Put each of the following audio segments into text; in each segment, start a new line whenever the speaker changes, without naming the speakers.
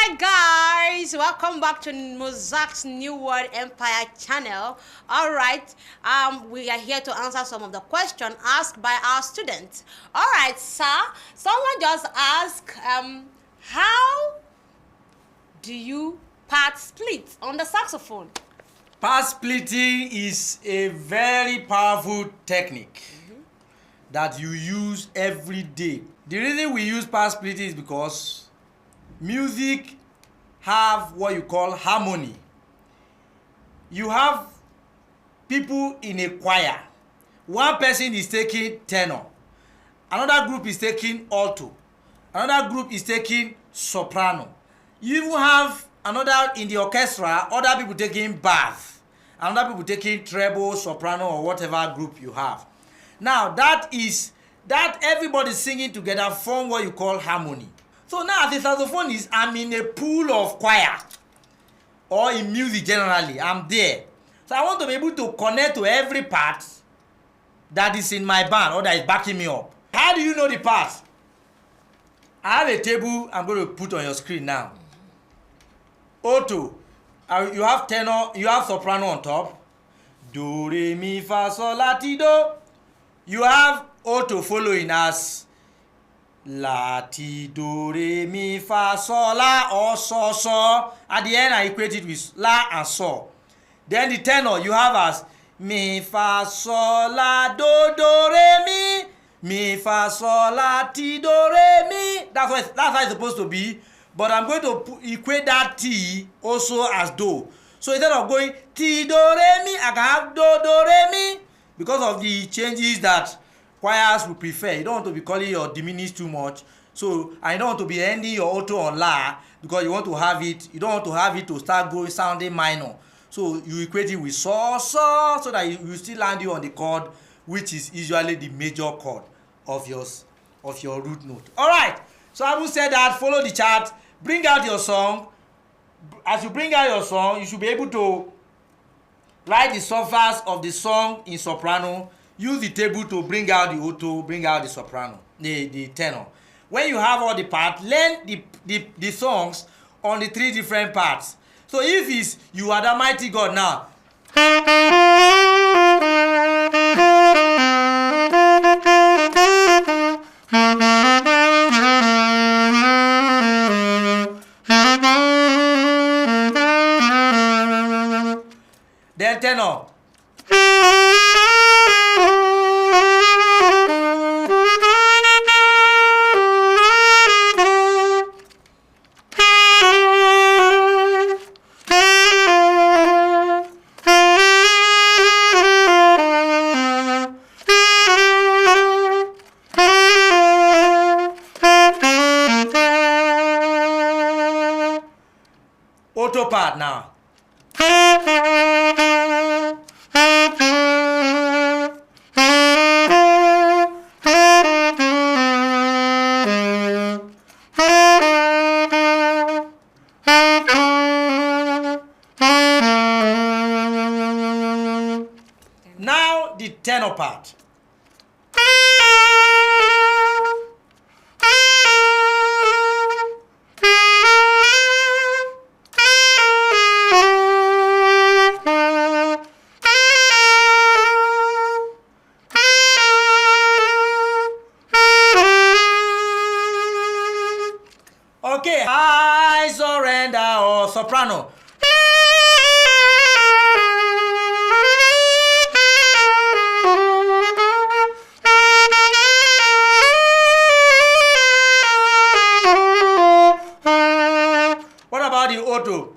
Alright guys, welcome back to MOSAX New World Empire channel. Alright, we are here to answer some of the questions asked by our students. Alright, sir, someone just asked, how do you part split on the saxophone?
Part splitting is a very powerful technique that you use every day. The reason we use part splitting is because music have what you call harmony. You have people in a choir. One person is taking tenor, another group is taking alto, another group is taking soprano. You even have another in the orchestra, other people taking bass, another people taking treble, soprano, or whatever group you have. Now that everybody singing together form what you call harmony. So now as a saxophonist, I'm in a pool of choir or in music generally. I'm there. So I want to be able to connect to every part that is in my band or that is backing me up. How do you know the parts? I have a table I'm going to put on your screen now. Alto, you have tenor, you have soprano on top. Do, re, mi, fa, sol, la, ti, do. You have alto following as la, ti, do, re, mi, fa, sol, la, or so, so. At the end, I equate it with la and so. Then the tenor you have as mi, fa, sol, la, do, re, mi, fa, sol, la, ti, do, re, mi. That's how it's supposed to be. But I'm going to equate that ti also as do. So instead of going ti, do, re, mi, I can have do, re, mi. Because of the changes that choirs will prefer. You don't want to be calling your diminished too much. So I don't want to be ending your alto on la because you want to have it. You don't want to have it to start going sounding minor. So you equate it with so that you still land you on the chord, which is usually the major chord of your root note. Alright. So having said that, follow the chart, bring out your song. As you bring out your song, you should be able to write the surface of the song in soprano. Use the table to bring out the alto, bring out the soprano, the tenor. When you have all the parts, learn the songs on the three different parts. So if it's you are the mighty God now. Then tenor. Alto part now. Now the tenor part. Okay, I surrender or soprano. What about the alto?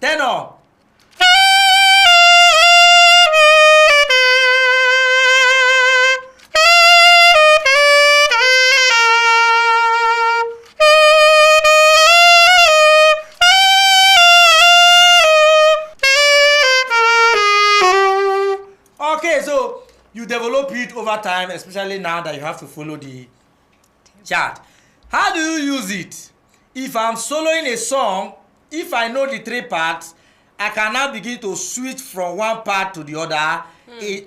Tenor. Okay, so you develop it over time, especially now that you have to follow the Chat. How do you use it? If I'm soloing a song, if I know the 3 parts, I can now begin to switch from one part to the other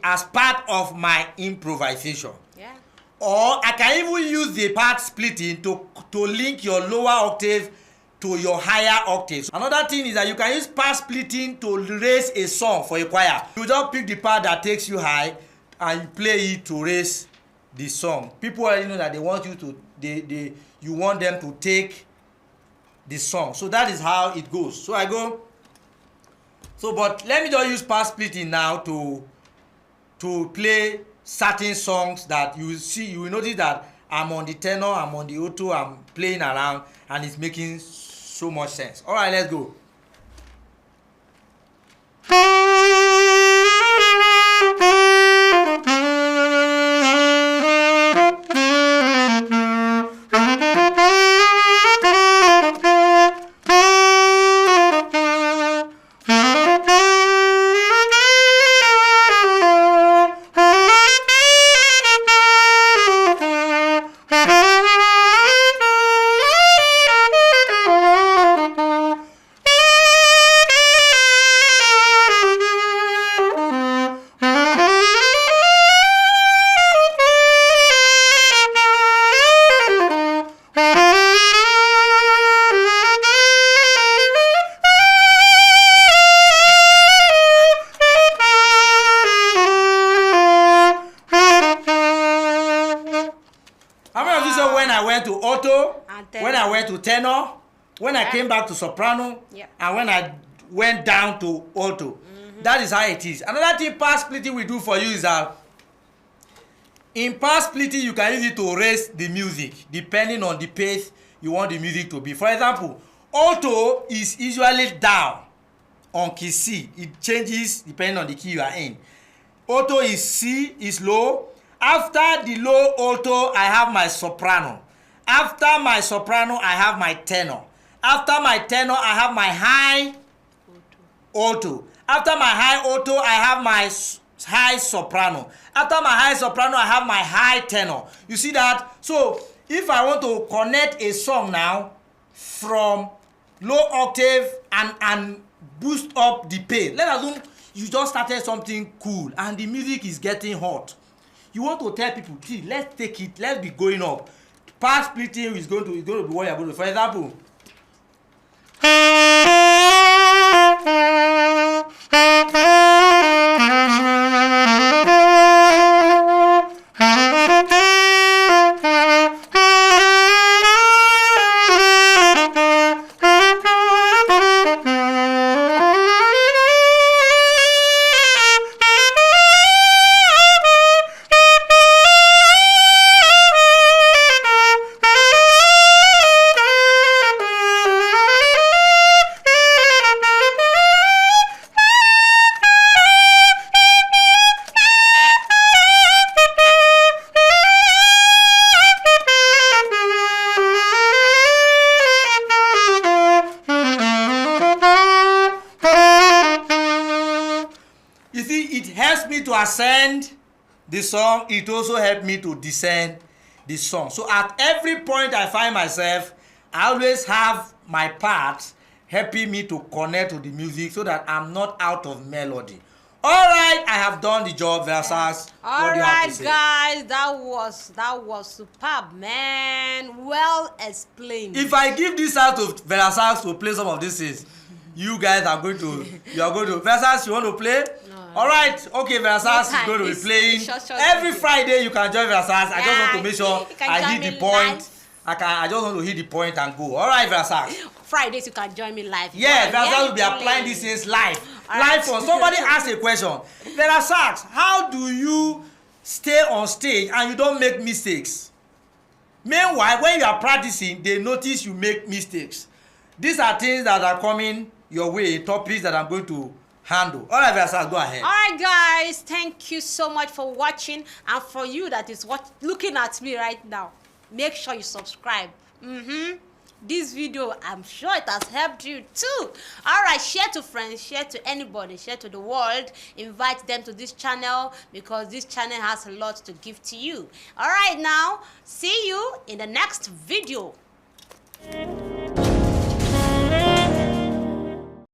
as part of my improvisation.
Yeah.
Or I can even use the part splitting to link your lower octave to your higher octaves. Another thing is that you can use part splitting to raise a song for a choir. You just pick the part that takes you high and you play it to raise the song. People already know that they want you to, you want them to take the song. So that is how it goes. So I go. So but let me just use part splitting now to play certain songs that you will see. You will notice that I'm on the tenor, I'm on the alto, I'm playing around, and it's making so much sense. All right, let's go. To alto, when I went to tenor, when I came back to soprano, and when I went down to alto. That is how it is. Another thing part splitting will do for you is that in part splitting you can use it to raise the music depending on the pace you want the music to be. For example, alto is usually down on key C. It changes depending on the key you are in. Alto is C, is low. After the low alto, I have my soprano. After my soprano, I have my tenor. After my tenor, I have my high alto. After my high alto, I have my high soprano. After my high soprano, I have my high tenor. You see that? So, if I want to connect a song now from low octave and boost up the pace, let's assume you just started something cool and the music is getting hot. You want to tell people, see, let's take it, let's be going up. Part splitting is going to be what you're going to do. For example, to ascend the song, it also helped me to descend the song. So at every point I find myself, I always have my parts helping me to connect to the music so that I'm not out of melody. All right, I have done the job, verasax.
All right, guys, that was superb, man. Well explained.
If I give this out to verasax to play some of these things, you guys are going to, verasax, you want to play?
No.
All right, okay, verasax is going to be playing. Every Friday you can join verasax. I just want to make sure I hit the point. I just want to hit the point and go. All right, verasax.
Fridays you can join me live.
Yeah, verasax will be applying these things live. Live for somebody asked a question. Verasax, how do you stay on stage and you don't make mistakes? Meanwhile, when you are practicing, they notice you make mistakes. These are things that are coming your way, topics that I'm going to handle. All right, verasax, go ahead.
All right, guys, thank you so much for watching, and for you that is looking at me right now, make sure you subscribe. This video, I'm sure it has helped you too. All right, share to friends, share to anybody, share to the world, invite them to this channel because this channel has a lot to give to you. All right, now See you in the next video.